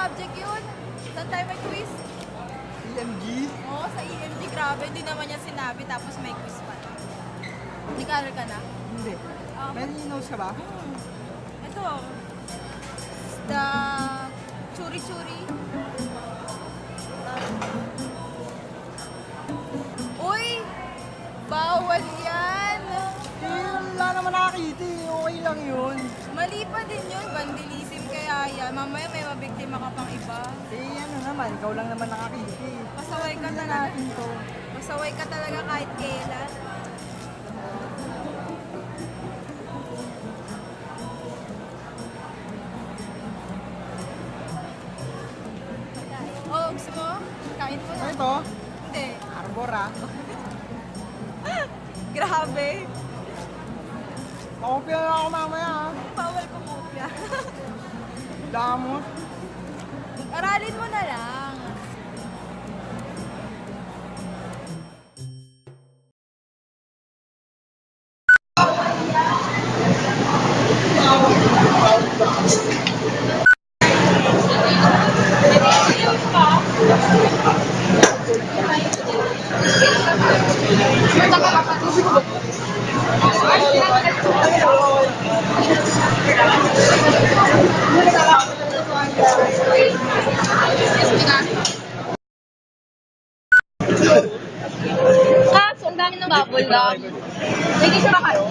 subject yun? Saan tayo may quiz? EMG? Oo, sa EMG. Grabe, hindi naman niya sinabi. Tapos may quiz pa. Nag-aaral ka na? Hindi. May notes ka ba? Ito. The churi-churi. Uy! Bawal yan! Wala naman nakakita eh. Okay lang yun. Mali pa din yun. Vandalism kaya yan. Mamaya may mabiktima ka pang iba. Ano naman, ikaw lang naman nakakita eh. Pasaway ka Tingnan talaga. natin to. Pasaway ka talaga kahit kailan. Oh, gusto mo? Kain mo na. Ano ito? Hindi. Arbor ah. Grabe. Makopya na ako mamaya ah. Bawal ko kopya. Damot. Aralin mo na lang. Kaso, ang dami ng bubble gum. May tissue ba kayo?